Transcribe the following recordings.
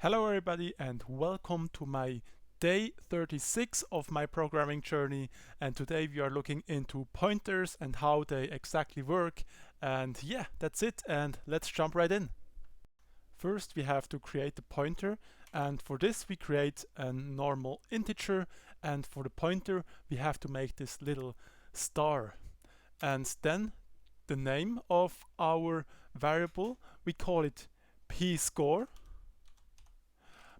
Hello everybody and welcome to my day 36 of my programming journey, and today we are looking into pointers and how they exactly work. And yeah, that's it, and let's jump right in. First we have to create the pointer, and for this we create a normal integer, and for the pointer we have to make this little star. And then the name of our variable, we call it p_score.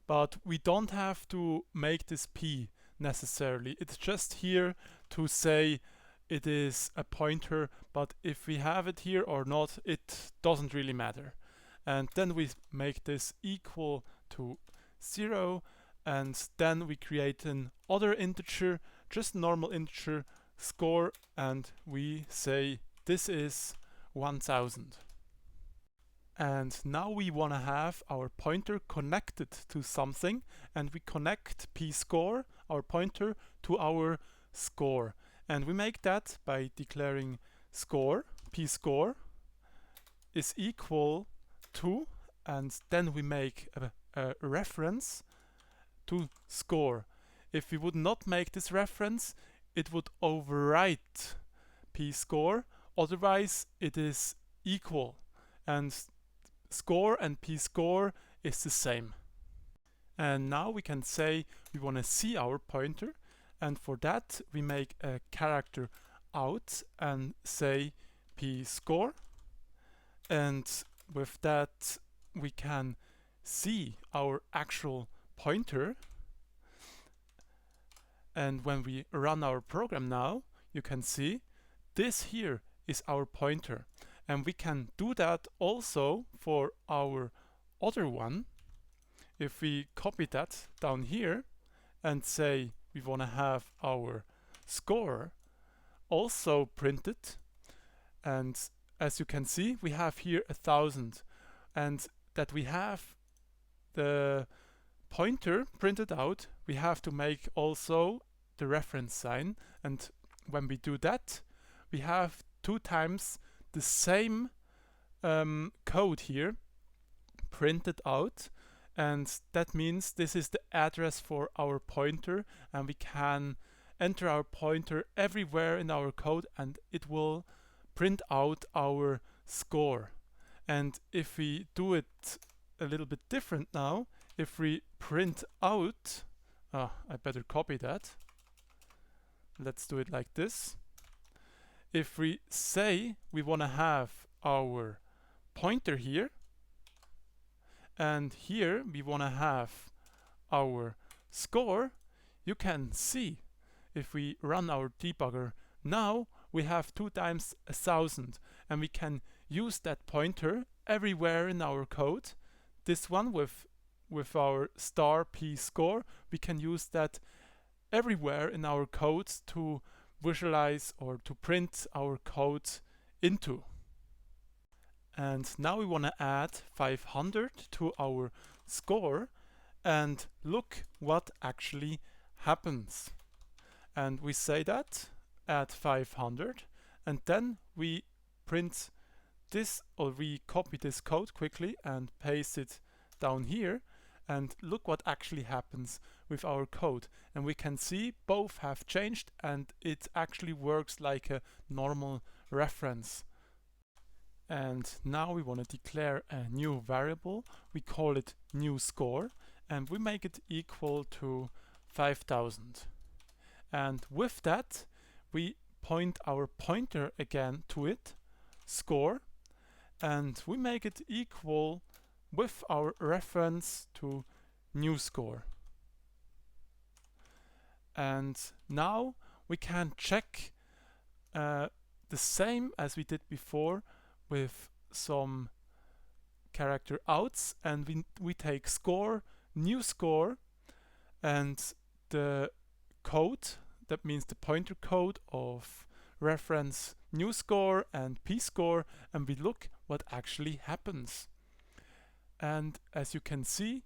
But we don't have to make this p necessarily. It's just here to say it is a pointer, but if we have it here or not, it doesn't really matter. And then we make this equal to 0, and then we create an other integer, just normal integer, score, and we say this is 1000. And now we want to have our pointer connected to something, and we connect p_score, our pointer, to our score. And we make that by declaring score, p_score is equal to, and then we make a reference to score. If we would not make this reference, it would overwrite p_score, otherwise it is equal. And score and p_score is the same. And now we can say we want to see our pointer, and for that we make a character out and say p_score, and with that we can see our actual pointer. And when we run our program now, you can see this here is our pointer. And we can do that also for our other one. If we copy that down here and say we want to have our score also printed, and as you can see we have here 1000, and that we have the pointer printed out, we have to make also the reference sign, and when we do that we have 2 times the same code here printed out, and that means this is the address for our pointer, and we can enter our pointer everywhere in our code and it will print out our score. And if we do it a little bit different now, if we print out, I better copy that, let's do it like this. If we say we want to have our pointer here, and here we want to have our score, you can see if we run our debugger now, we have 2 times 1000, and we can use that pointer everywhere in our code. This one with our star p_score, we can use that everywhere in our code to visualize or to print our code into. And now we want to add 500 to our score and look what actually happens. And we say that add 500, and then we print this, or we copy this code quickly and paste it down here, and look what actually happens with our code. And we can see both have changed, and it actually works like a normal reference. And now we want to declare a new variable. We call it new score, and we make it equal to 5000. And with that we point our pointer again to it, score, and we make it equal with our reference to new score. And now we can check the same as we did before with some character outs, and we take score, new score, and the code, that means the pointer code of reference new score and p_score, and we look what actually happens. And as you can see,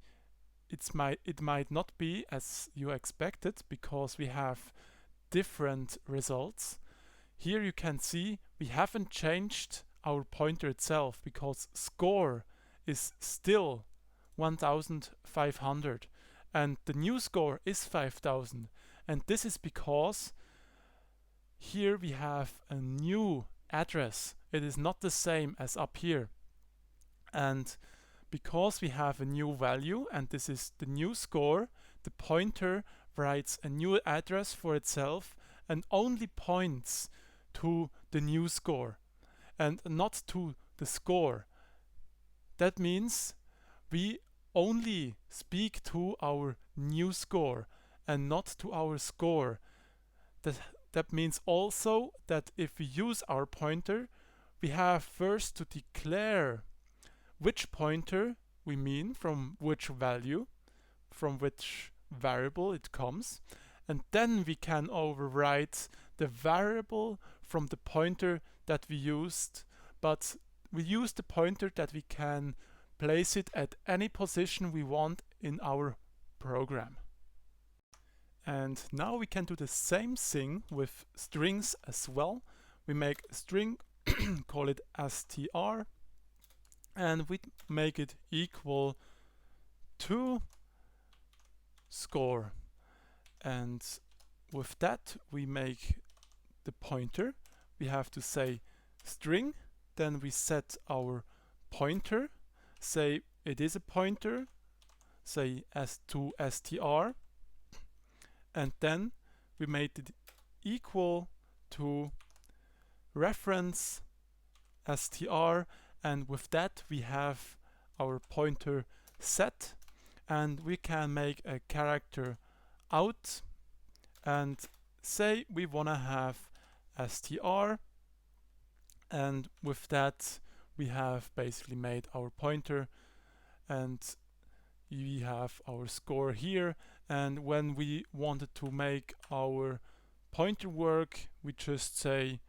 it might not be as you expected, because we have different results. Here you can see we haven't changed our pointer itself, because score is still 1500 and the new score is 5000. And this is because here we have a new address. It is not the same as up here. And because we have a new value and this is the new score, the pointer writes a new address for itself and only points to the new score and not to the score. That means we only speak to our new score and not to our score. That means also that if we use our pointer, we have first to declare which pointer we mean, from which value, from which variable it comes, and then we can overwrite the variable from the pointer that we used, but we use the pointer that we can place it at any position we want in our program. And now we can do the same thing with strings as well. We make a string, call it str, and we make it equal to score. And with that we make the pointer. We have to say string, then we set our pointer, say it is a pointer, say as to str, and then we made it equal to reference str, and with that we have our pointer set, and we can make a character out and say we wanna have str, and with that we have basically made our pointer and we have our score here. And when we wanted to make our pointer work, we just say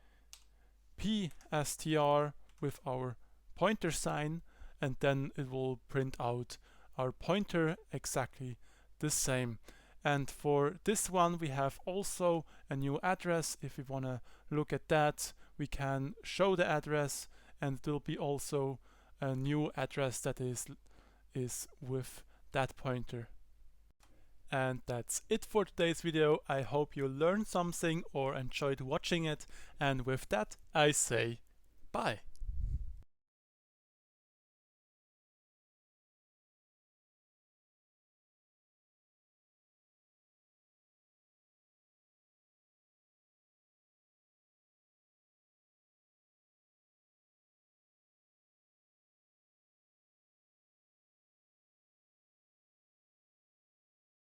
pstr with our pointer sign, and then it will print out our pointer exactly the same. And for this one we have also a new address. If we want to look at that, we can show the address, and it will be also a new address that is with that pointer. And that's it for today's video. I hope you learned something or enjoyed watching it, and with that I say bye.